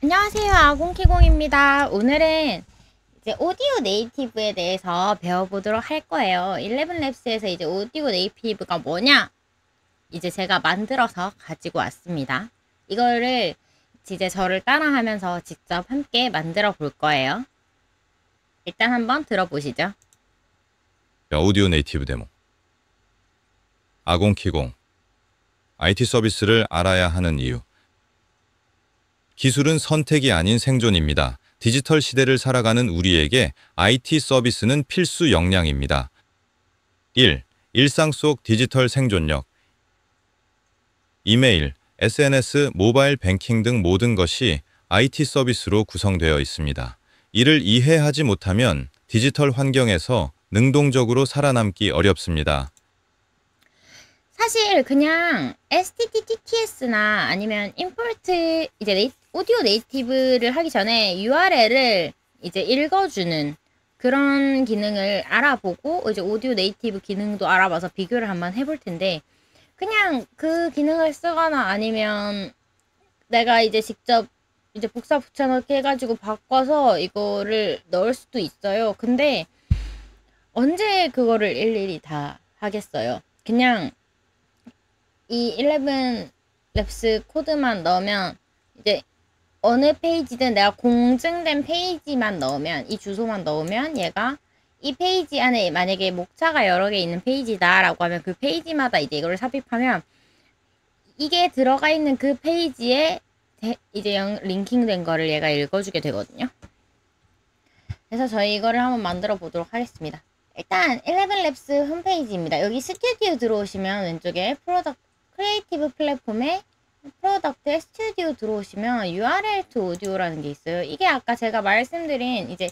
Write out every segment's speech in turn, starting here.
안녕하세요, 아공키공입니다. 오늘은 이제 오디오 네이티브에 대해서 배워보도록 할 거예요. 11랩스에서 이제 오디오 네이티브가 뭐냐? 이제 제가 만들어서 가지고 왔습니다. 이거를 이제 저를 따라하면서 직접 함께 만들어 볼 거예요. 일단 한번 들어보시죠. 오디오 네이티브 데모. 아공키공. IT 서비스를 알아야 하는 이유. 기술은 선택이 아닌 생존입니다. 디지털 시대를 살아가는 우리에게 IT 서비스는 필수 역량입니다. 1. 일상 속 디지털 생존력. 이메일, SNS, 모바일 뱅킹 등 모든 것이 IT 서비스로 구성되어 있습니다. 이를 이해하지 못하면 디지털 환경에서 능동적으로 살아남기 어렵습니다. 사실 그냥 STTTS나 아니면 임포트 이제 오디오 네이티브를 하기 전에 URL을 이제 읽어주는 그런 기능을 알아보고 이제 오디오 네이티브 기능도 알아봐서 비교를 한번 해볼 텐데, 그냥 그 기능을 쓰거나 아니면 내가 이제 직접 이제 복사 붙여넣기 해가지고 바꿔서 이거를 넣을 수도 있어요. 근데 언제 그거를 일일이 다 하겠어요. 그냥 이 11랩스 코드만 넣으면 이제 어느 페이지든 내가 공증된 페이지만 넣으면, 이 주소만 넣으면 얘가 이 페이지 안에 만약에 목차가 여러 개 있는 페이지다 라고 하면 그 페이지마다 이제 이거를 삽입하면 이게 들어가 있는 그 페이지에 이제 링킹된 거를 얘가 읽어주게 되거든요. 그래서 저희 이거를 한번 만들어 보도록 하겠습니다. 일단 11랩스 홈페이지입니다. 여기 스튜디오 들어오시면 왼쪽에 크리에이티브 플랫폼에 프로덕트에 스튜디오 들어오시면 URL to 오디오라는 게 있어요. 이게 아까 제가 말씀드린 이제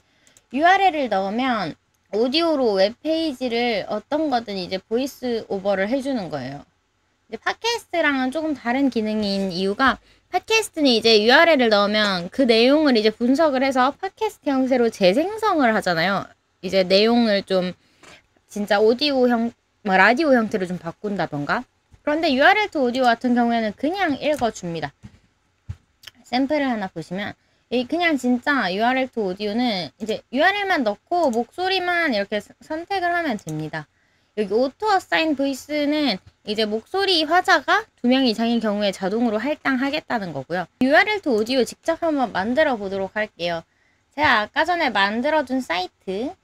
URL을 넣으면 오디오로 웹페이지를 어떤 거든 이제 보이스 오버를 해주는 거예요. 이제 팟캐스트랑은 조금 다른 기능인 이유가, 팟캐스트는 이제 URL을 넣으면 그 내용을 이제 분석을 해서 팟캐스트 형태로 재생성을 하잖아요. 이제 내용을 좀 진짜 라디오 형태로 좀 바꾼다던가. 그런데 URL to 오디오 같은 경우에는 그냥 읽어줍니다. 샘플을 하나 보시면, 그냥 진짜 URL to 오디오는 이제 URL만 넣고 목소리만 이렇게 선택을 하면 됩니다. 여기 오토 어사인 보이스는 이제 목소리 화자가 2명 이상인 경우에 자동으로 할당하겠다는 거고요. URL to 오디오 직접 한번 만들어 보도록 할게요. 제가 아까 전에 만들어준 사이트,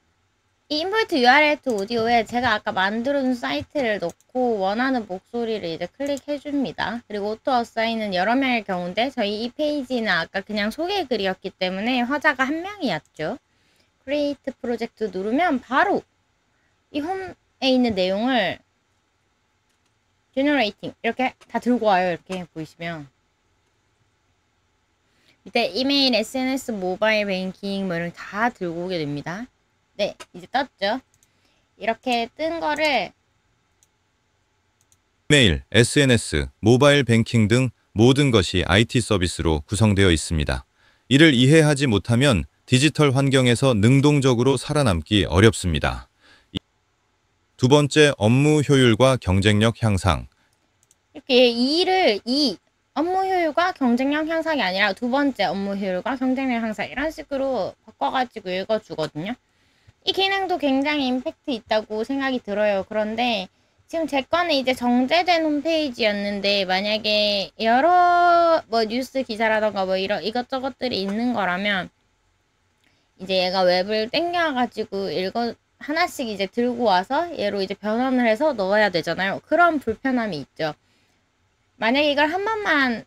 이 임포트 URL to 오디오에 제가 아까 만들어준 사이트를 넣고 원하는 목소리를 이제 클릭해줍니다. 그리고 오토 어사인은 여러 명일 경우인데 저희 이 페이지는 아까 그냥 소개 글이었기 때문에 화자가 1명이었죠. 크리에이트 프로젝트 누르면 바로 이 홈에 있는 내용을 제너레이팅 이렇게 다 들고 와요. 이렇게 보이시면 밑에 이메일, SNS, 모바일 뱅킹 뭐 이런 다 들고 오게 됩니다. 네, 이제 떴죠. 이렇게 뜬 거를 이메일, SNS, 모바일 뱅킹 등 모든 것이 IT 서비스로 구성되어 있습니다. 이를 이해하지 못하면 디지털 환경에서 능동적으로 살아남기 어렵습니다. 두 번째, 업무 효율과 경쟁력 향상. 이렇게 업무 효율과 경쟁력 향상이 아니라 두 번째 업무 효율과 경쟁력 향상 이런 식으로 바꿔가지고 읽어주거든요. 이 기능도 굉장히 임팩트 있다고 생각이 들어요. 그런데 지금 제 거는 이제 정제된 홈페이지였는데, 만약에 여러 뭐 뉴스 기사라던가 뭐 이런 이것저것들이 있는 거라면 이제 얘가 웹을 땡겨가지고 하나씩 이제 들고 와서 얘로 이제 변환을 해서 넣어야 되잖아요. 그런 불편함이 있죠. 만약에 이걸 한 번만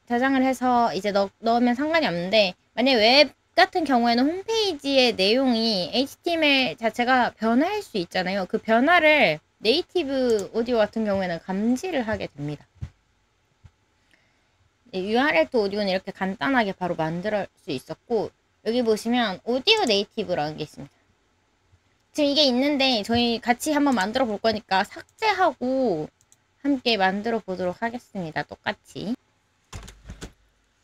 저장을 해서 이제 넣으면 상관이 없는데, 만약에 웹 같은 경우에는 홈페이지의 내용이 HTML 자체가 변할 수 있잖아요. 그 변화를 네이티브 오디오 같은 경우에는 감지를 하게 됩니다. URL to 오디오는 이렇게 간단하게 바로 만들 수 있었고, 여기 보시면 오디오 네이티브라는 게 있습니다. 지금 이게 있는데 저희 같이 한번 만들어 볼 거니까 삭제하고 함께 만들어 보도록 하겠습니다. 똑같이.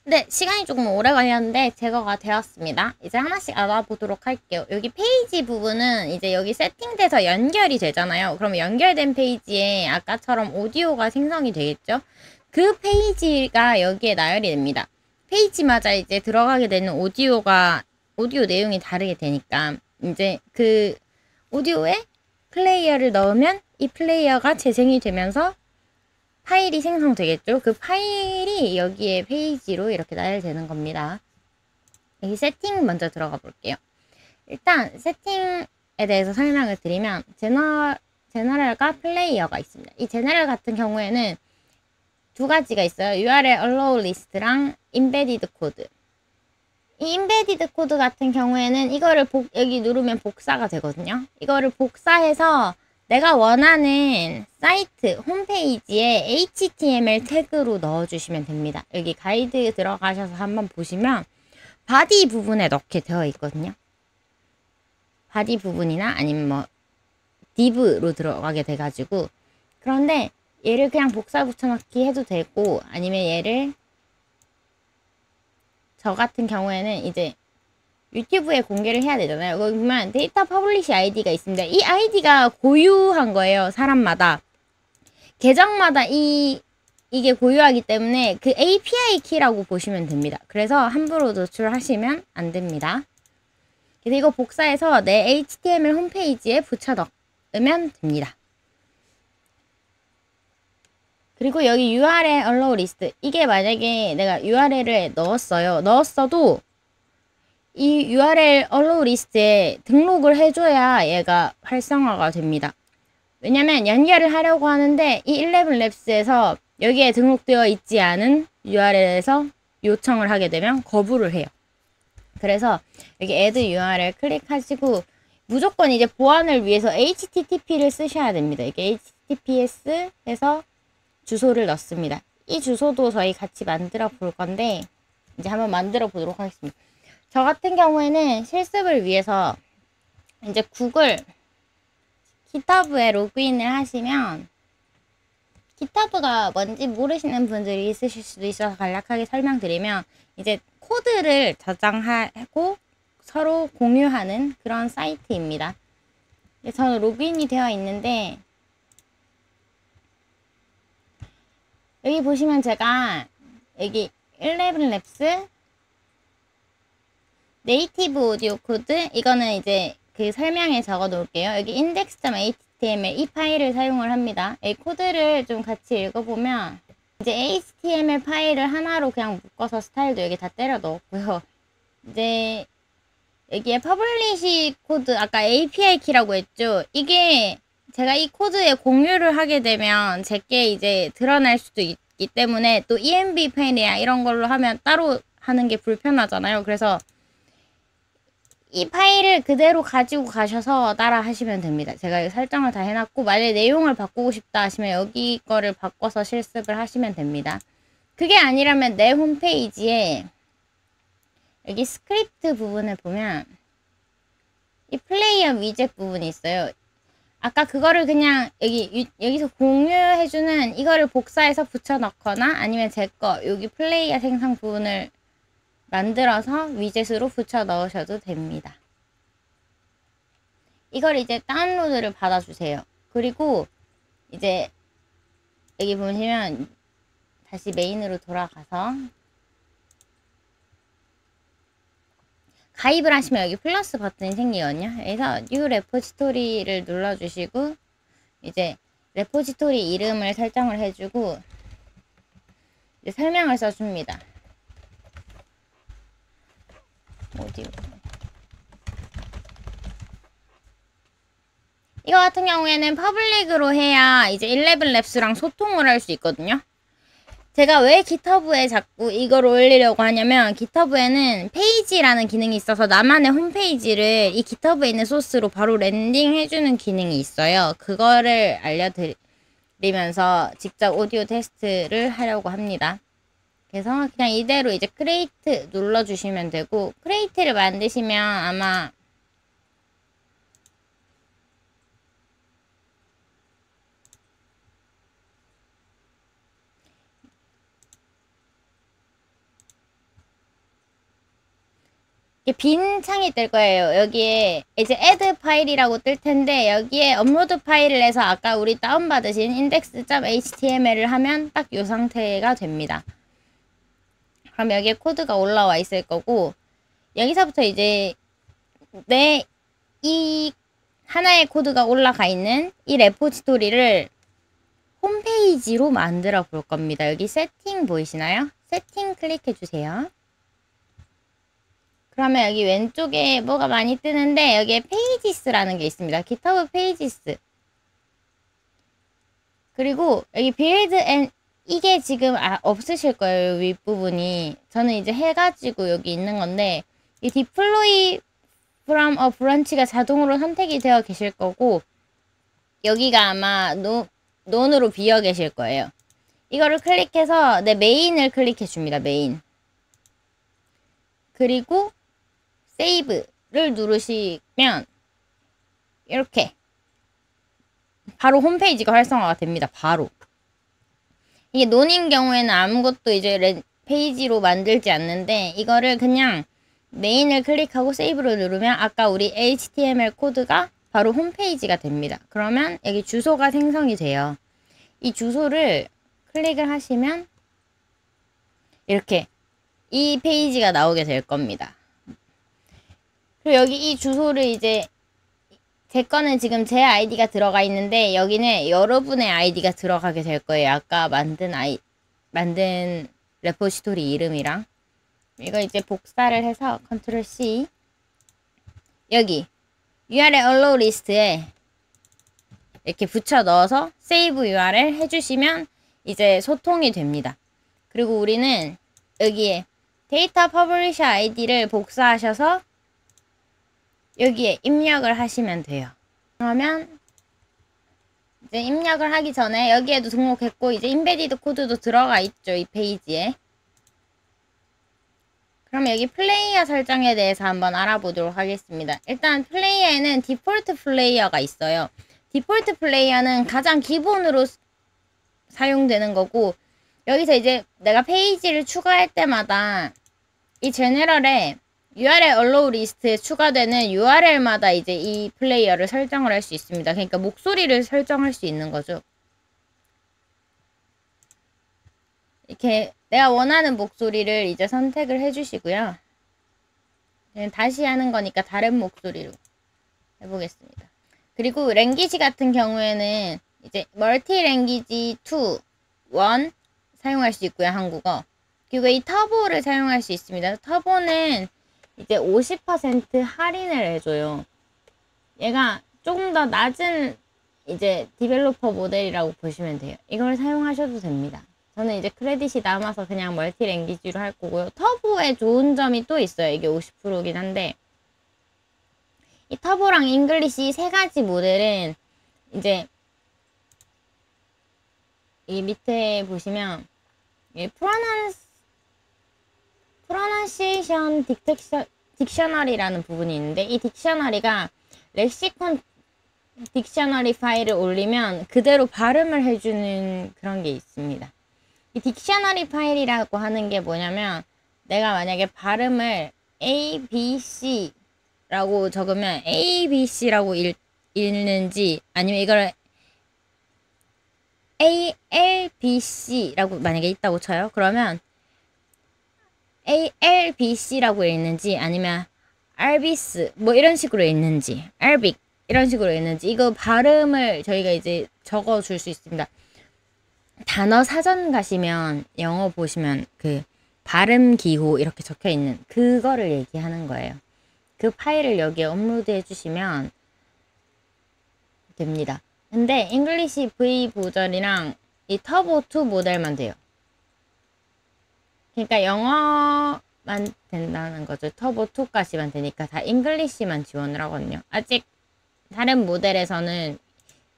네, 시간이 조금 오래 걸렸는데 제거가 되었습니다. 이제 하나씩 알아보도록 할게요. 여기 페이지 부분은 이제 여기 세팅돼서 연결이 되잖아요. 그럼 연결된 페이지에 아까처럼 오디오가 생성이 되겠죠? 그 페이지가 여기에 나열이 됩니다. 페이지마다 이제 들어가게 되는 오디오 내용이 다르게 되니까 이제 그 오디오에 플레이어를 넣으면 이 플레이어가 재생이 되면서 파일이 생성되겠죠. 그 파일이 여기에 페이지로 이렇게 나열되는 겁니다. 여기 세팅 먼저 들어가 볼게요. 일단 세팅에 대해서 설명을 드리면 제너럴과 플레이어가 있습니다. 이 제너럴 같은 경우에는 두 가지가 있어요. URL allow list랑 embedded 코드. 이 embedded 코드 같은 경우에는 이거를 여기 누르면 복사가 되거든요. 이거를 복사해서 내가 원하는 사이트 홈페이지에 HTML 태그로 넣어주시면 됩니다. 여기 가이드 들어가셔서 한번 보시면 바디 부분에 넣게 되어 있거든요. 바디 부분이나 아니면 뭐 div로 들어가게 돼가지고, 그런데 얘를 그냥 복사 붙여넣기 해도 되고, 아니면 얘를 저 같은 경우에는 이제 유튜브에 공개를 해야 되잖아요. 여기 보면 데이터 퍼블리시 아이디가 있습니다. 이 아이디가 고유한 거예요. 사람마다. 계정마다 이게 고유하기 때문에 그 API 키라고 보시면 됩니다. 그래서 함부로 노출하시면 안 됩니다. 그래서 이거 복사해서 내 HTML 홈페이지에 붙여 넣으면 됩니다. 그리고 여기 URL allow list. 이게 만약에 내가 URL을 넣었어도 이 URL allow list에 등록을 해줘야 얘가 활성화가 됩니다. 왜냐면 연결을 하려고 하는데 이 11labs에서 여기에 등록되어 있지 않은 URL에서 요청을 하게 되면 거부를 해요. 그래서 여기 add URL 클릭하시고 무조건 이제 보안을 위해서 HTTP를 쓰셔야 됩니다. 이게 HTTPS 해서 주소를 넣습니다. 이 주소도 저희 같이 만들어 볼 건데 이제 한번 만들어 보도록 하겠습니다. 저 같은 경우에는 실습을 위해서 이제 구글 GitHub에 로그인을 하시면, GitHub가 뭔지 모르시는 분들이 있으실 수도 있어서 간략하게 설명드리면 이제 코드를 저장하고 서로 공유하는 그런 사이트입니다. 저는 로그인이 되어 있는데 여기 보시면 제가 여기 11labs 네이티브 오디오 코드, 이거는 이제 그 설명에 적어 놓을게요. 여기 index.html 이 파일을 사용을 합니다. 이 코드를 좀 같이 읽어보면 이제 HTML 파일을 하나로 그냥 묶어서 스타일도 여기 다 때려 넣었고요. 이제 여기에 퍼블리시 코드, 아까 API 키라고 했죠. 이게 제가 이 코드에 공유를 하게 되면 제게 이제 드러날 수도 있기 때문에, 또 ENB 파일이야 이런 걸로 하면 따로 하는 게 불편하잖아요. 그래서 이 파일을 그대로 가지고 가셔서 따라 하시면 됩니다. 제가 설정을 다 해놨고, 만약에 내용을 바꾸고 싶다 하시면 여기 거를 바꿔서 실습을 하시면 됩니다. 그게 아니라면 내 홈페이지에 여기 스크립트 부분을 보면 이 플레이어 위젯 부분이 있어요. 아까 그거를 그냥 여기서 공유해주는 이거를 복사해서 붙여 넣거나 아니면 제 거 여기 플레이어 생성 부분을 만들어서 위젯으로 붙여 넣으셔도 됩니다. 이걸 이제 다운로드를 받아주세요. 그리고 이제 여기 보시면 다시 메인으로 돌아가서 가입을 하시면 여기 플러스 버튼이 생기거든요. 그래서 뉴 레포지토리를 눌러주시고 이제 레포지토리 이름을 설정을 해주고 이제 설명을 써줍니다. 오디오. 이거 같은 경우에는 퍼블릭으로 해야 이제 11labs랑 소통을 할 수 있거든요. 제가 왜 GitHub에 자꾸 이걸 올리려고 하냐면, GitHub에는 페이지라는 기능이 있어서 나만의 홈페이지를 이 GitHub에 있는 소스로 바로 랜딩 해주는 기능이 있어요. 그거를 알려드리면서 직접 오디오 테스트를 하려고 합니다. 그래서 그냥 이대로 이제 크리에이트 눌러주시면 되고, 크리에이트를 만드시면 아마 빈 창이 뜰 거예요. 여기에 이제 add 파일이라고 뜰 텐데 여기에 업로드 파일을 해서 아까 우리 다운받으신 index.html을 하면 딱 이 상태가 됩니다. 그럼 여기에 코드가 올라와 있을 거고, 여기서부터 이제 이 하나의 코드가 올라가 있는 이 레포지토리를 홈페이지로 만들어 볼 겁니다. 여기 세팅 보이시나요? 세팅 클릭해 주세요. 그러면 여기 왼쪽에 뭐가 많이 뜨는데 여기에 페이지스라는 게 있습니다. GitHub 페이지스. 그리고 여기 빌드 앤 이게 지금 없으실 거예요. 윗부분이. 저는 이제 해가지고 여기 있는 건데 이 deploy from a branch가 자동으로 선택이 되어 계실 거고 여기가 아마 논으로 비어 계실 거예요. 이거를 클릭해서 내 메인을 클릭해 줍니다. 메인. 그리고 세이브를 누르시면 이렇게 바로 홈페이지가 활성화가 됩니다. 바로. 이게 논인 경우에는 아무것도 이제 페이지로 만들지 않는데 이거를 그냥 메인을 클릭하고 세이브를 누르면 아까 우리 HTML 코드가 바로 홈페이지가 됩니다. 그러면 여기 주소가 생성이 돼요. 이 주소를 클릭을 하시면 이렇게 이 페이지가 나오게 될 겁니다. 그리고 여기 이 주소를 이제 제 거는 지금 제 아이디가 들어가 있는데 여기는 여러분의 아이디가 들어가게 될 거예요. 아까 만든 레포지토리 이름이랑 이거 이제 복사를 해서 컨트롤 C 여기 URL allow 리스트에 이렇게 붙여 넣어서 세이브 URL 해주시면 이제 소통이 됩니다. 그리고 우리는 여기에 데이터 퍼블리셔 아이디를 복사하셔서 여기에 입력을 하시면 돼요. 그러면 이제 입력을 하기 전에 여기에도 등록했고 이제 인베디드 코드도 들어가 있죠. 이 페이지에. 그럼 여기 플레이어 설정에 대해서 한번 알아보도록 하겠습니다. 일단 플레이어에는 디폴트 플레이어가 있어요. 디폴트 플레이어는 가장 기본으로 사용되는 거고 여기서 이제 내가 페이지를 추가할 때마다 이 제너럴에 URL allow 리스트에 추가되는 URL마다 이제 이 플레이어를 설정을 할 수 있습니다. 그러니까 목소리를 설정할 수 있는 거죠. 이렇게 내가 원하는 목소리를 이제 선택을 해주시고요. 다시 하는 거니까 다른 목소리로 해보겠습니다. 그리고 랭귀지 같은 경우에는 이제 멀티 랭귀지 2, 1 사용할 수 있고요. 한국어. 그리고 이 터보를 사용할 수 있습니다. 터보는 이제 50% 할인을 해줘요. 얘가 조금 더 낮은 이제 디벨로퍼 모델이라고 보시면 돼요. 이걸 사용하셔도 됩니다. 저는 이제 크레딧이 남아서 그냥 멀티 랭귀지로 할 거고요. 터보에 좋은 점이 또 있어요. 이게 50%긴 한데 이 터보랑 잉글리시 세 가지 모델은 이제 이 밑에 보시면 pronunciation 딕셔너리라는 부분이 있는데 이 딕셔너리가 렉시콘 딕셔너리 파일을 올리면 그대로 발음을 해주는 그런 게 있습니다. 이 딕셔너리 파일이라고 하는 게 뭐냐면 내가 만약에 발음을 A, B, C 라고 적으면 A, B, C라고 읽는지 아니면 이걸 A, L, B, C라고 만약에 있다고 쳐요. 그러면 A, L, B, C라고 읽는지 아니면 알비스 뭐 이런 식으로 읽는지 알빅 이런 식으로 읽는지 이거 발음을 저희가 이제 적어 줄 수 있습니다. 단어 사전 가시면 영어 보시면 그 발음 기호 이렇게 적혀 있는 그거를 얘기하는 거예요. 그 파일을 여기에 업로드 해주시면 됩니다. 근데 잉글리시 V 버전이랑 이 터보2 모델만 돼요. 그러니까 영어만 된다는 거죠. 터보2까지만 되니까 다 잉글리시만 지원을 하거든요. 아직 다른 모델에서는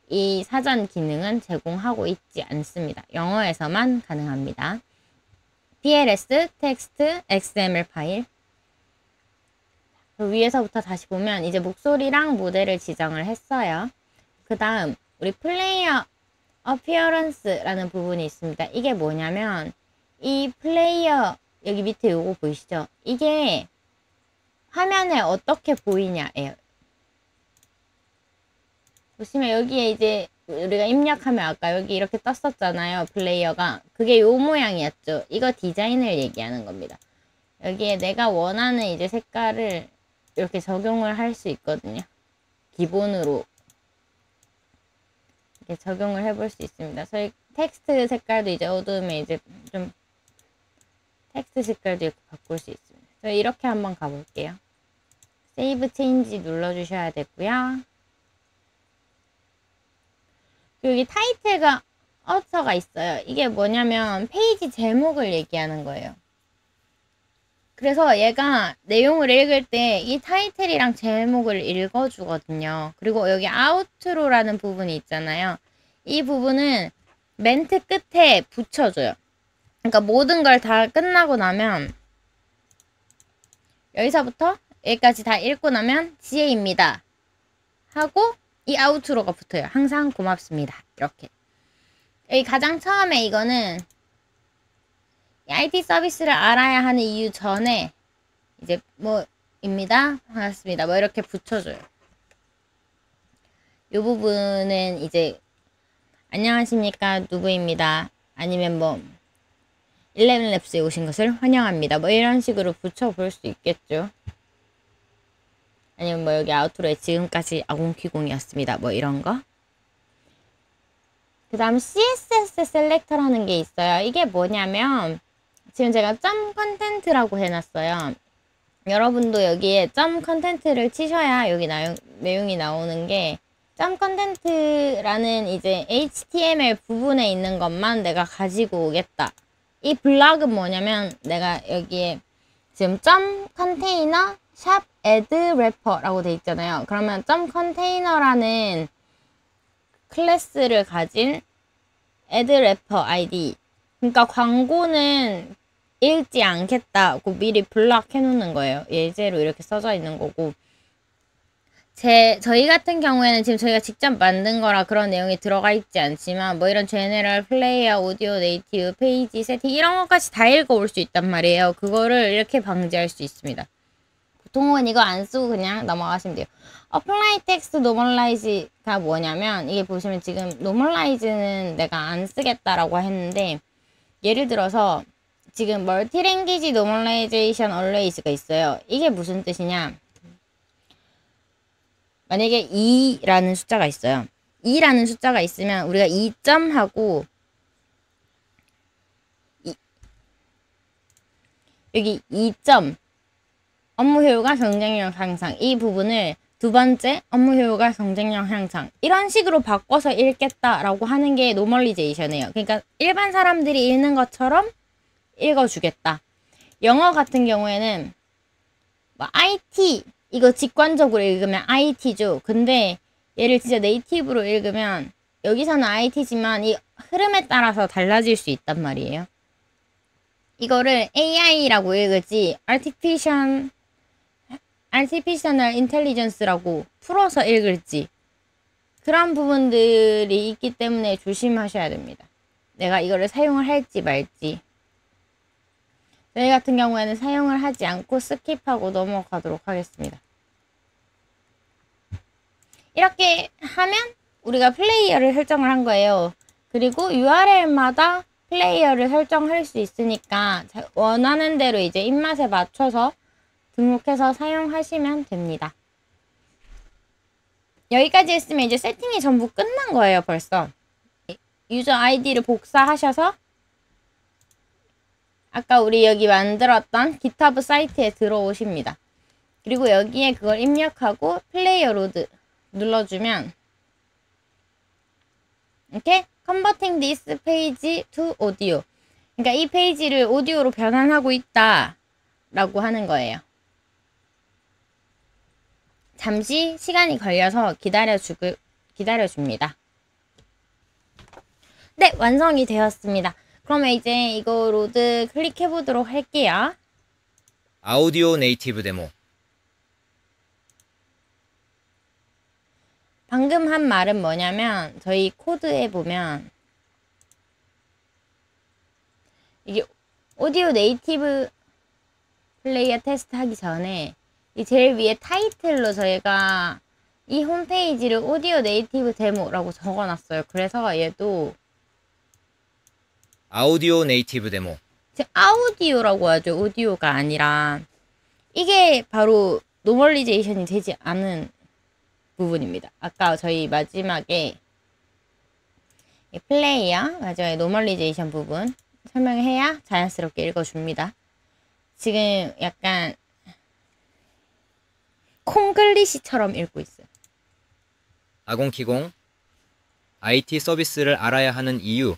이 사전 기능은 제공하고 있지 않습니다. 영어에서만 가능합니다. PLS, 텍스트, XML 파일. 위에서부터 다시 보면 이제 목소리랑 모델을 지정을 했어요. 그 다음 우리 플레이어 어피어런스라는 부분이 있습니다. 이게 뭐냐면 이 플레이어 여기 밑에 요거 보이시죠? 이게 화면에 어떻게 보이냐예요. 보시면 여기에 이제 우리가 입력하면 아까 여기 이렇게 떴었잖아요. 플레이어가. 그게 요 모양이었죠. 이거 디자인을 얘기하는 겁니다. 여기에 내가 원하는 이제 색깔을 이렇게 적용을 할 수 있거든요. 기본으로 이렇게 적용을 해볼 수 있습니다. 저희 텍스트 색깔도 이제 어두우면 이제 좀 텍스트 색깔도 이렇게 바꿀 수 있습니다. 저희 이렇게 한번 가볼게요. 세이브 체인지 눌러주셔야 되고요. 여기 타이틀과 어처가 있어요. 이게 뭐냐면 페이지 제목을 얘기하는 거예요. 그래서 얘가 내용을 읽을 때 이 타이틀이랑 제목을 읽어주거든요. 그리고 여기 아우트로라는 부분이 있잖아요. 이 부분은 멘트 끝에 붙여줘요. 그러니까 모든 걸 다 끝나고 나면 여기서부터 여기까지 다 읽고 나면 지혜입니다 하고 이 아우트로가 붙어요. 항상 고맙습니다. 이렇게. 여기 가장 처음에 이거는 IT 서비스를 알아야 하는 이유 전에 이제 뭐입니다. 반갑습니다. 뭐 이렇게 붙여줘요. 이 부분은 이제 안녕하십니까 누구입니다. 아니면 뭐 11랩스에 오신 것을 환영합니다. 뭐 이런 식으로 붙여볼 수 있겠죠. 아니면 뭐 여기 아우트로에 지금까지 아공퀴공이었습니다. 뭐 이런 거. 그 다음 CSS 셀렉터라는 게 있어요. 이게 뭐냐면 지금 제가 점 컨텐트라고 해놨어요. 여러분도 여기에 점 컨텐트를 치셔야 여기 내용이 나오는 게 점 컨텐트라는 이제 HTML 부분에 있는 것만 내가 가지고 오겠다. 이 블락은 뭐냐면 내가 여기에 지금 점 컨테이너 샵 add wrapper라고 돼 있잖아요. 그러면 점 컨테이너라는 클래스를 가진 add wrapper ID. 그러니까 광고는 읽지 않겠다고 미리 블락해 놓는 거예요. 예제로 이렇게 써져 있는 거고. 저희 같은 경우에는 지금 저희가 직접 만든 거라 그런 내용이 들어가 있지 않지만 뭐 이런 제너럴, 플레이어, 오디오, 네이티브, 페이지, 세팅 이런 것까지 다 읽어올 수 있단 말이에요. 그거를 이렇게 방지할 수 있습니다. 보통은 이거 안 쓰고 그냥 넘어가시면 돼요. apply text normalize가 뭐냐면 이게 보시면 지금 normalize는 내가 안 쓰겠다라고 했는데 예를 들어서 지금 multi-language normalization always가 있어요. 이게 무슨 뜻이냐? 만약에 2라는 숫자가 있어요. 2라는 숫자가 있으면 우리가 2점하고 여기 2점 업무 효율과 경쟁력 향상 이 부분을 두 번째 업무 효율과 경쟁력 향상 이런 식으로 바꿔서 읽겠다라고 하는 게 노멀리제이션이에요. 그러니까 일반 사람들이 읽는 것처럼 읽어주겠다. 영어 같은 경우에는 뭐 IT 이거 직관적으로 읽으면 IT죠. 근데 얘를 진짜 네이티브로 읽으면 여기서는 IT지만 이 흐름에 따라서 달라질 수 있단 말이에요. 이거를 AI라고 읽을지 Artificial Intelligence라고 풀어서 읽을지 그런 부분들이 있기 때문에 조심하셔야 됩니다. 내가 이거를 사용을 할지 말지. 저희 같은 경우에는 사용을 하지 않고 스킵하고 넘어가도록 하겠습니다. 이렇게 하면 우리가 플레이어를 설정을 한 거예요. 그리고 URL마다 플레이어를 설정할 수 있으니까 원하는 대로 이제 입맛에 맞춰서 등록해서 사용하시면 됩니다. 여기까지 했으면 이제 세팅이 전부 끝난 거예요, 벌써. 유저 아이디를 복사하셔서 아까 우리 여기 만들었던 GitHub 사이트에 들어오십니다. 그리고 여기에 그걸 입력하고 플레이어 로드 눌러주면 이렇게 Converting this page to audio 그러니까 이 페이지를 오디오로 변환하고 있다 라고 하는 거예요. 잠시 시간이 걸려서 기다려줍니다. 네, 완성이 되었습니다. 그러면 이제 이거 로드 클릭해 보도록 할게요. 아우디오 네이티브 데모. 방금 한 말은 뭐냐면 저희 코드에 보면 이게 오디오 네이티브 플레이어 테스트 하기 전에 이 제일 위에 타이틀로 저희가 이 홈페이지를 오디오 네이티브 데모라고 적어놨어요. 그래서 얘도 아우디오 네이티브 데모. 지금 아우디오라고 하죠. 오디오가 아니라. 이게 바로 노멀리제이션이 되지 않은 부분입니다. 아까 저희 마지막에 이 플레이어 마지막에 노멀리제이션 부분 설명해야 자연스럽게 읽어줍니다. 지금 약간 콩글리시처럼 읽고 있어요. 아공키공. IT 서비스를 알아야 하는 이유.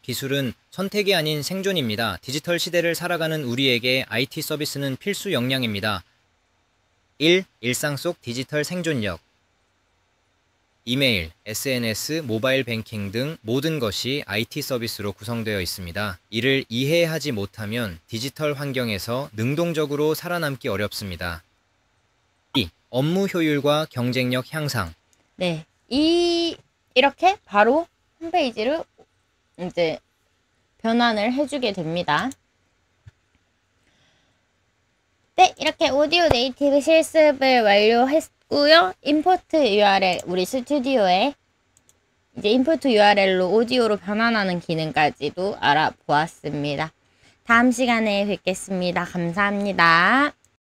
기술은 선택이 아닌 생존입니다. 디지털 시대를 살아가는 우리에게 IT 서비스는 필수 역량입니다. 1. 일상 속 디지털 생존력. 이메일, SNS, 모바일 뱅킹 등 모든 것이 IT 서비스로 구성되어 있습니다. 이를 이해하지 못하면 디지털 환경에서 능동적으로 살아남기 어렵습니다. 2. 업무 효율과 경쟁력 향상. 네. 이렇게 바로 홈페이지를 이제 변환을 해주게 됩니다. 네, 이렇게 오디오 네이티브 실습을 완료했고요. 임포트 URL, 우리 스튜디오에 이제 임포트 URL로 오디오로 변환하는 기능까지도 알아보았습니다. 다음 시간에 뵙겠습니다. 감사합니다.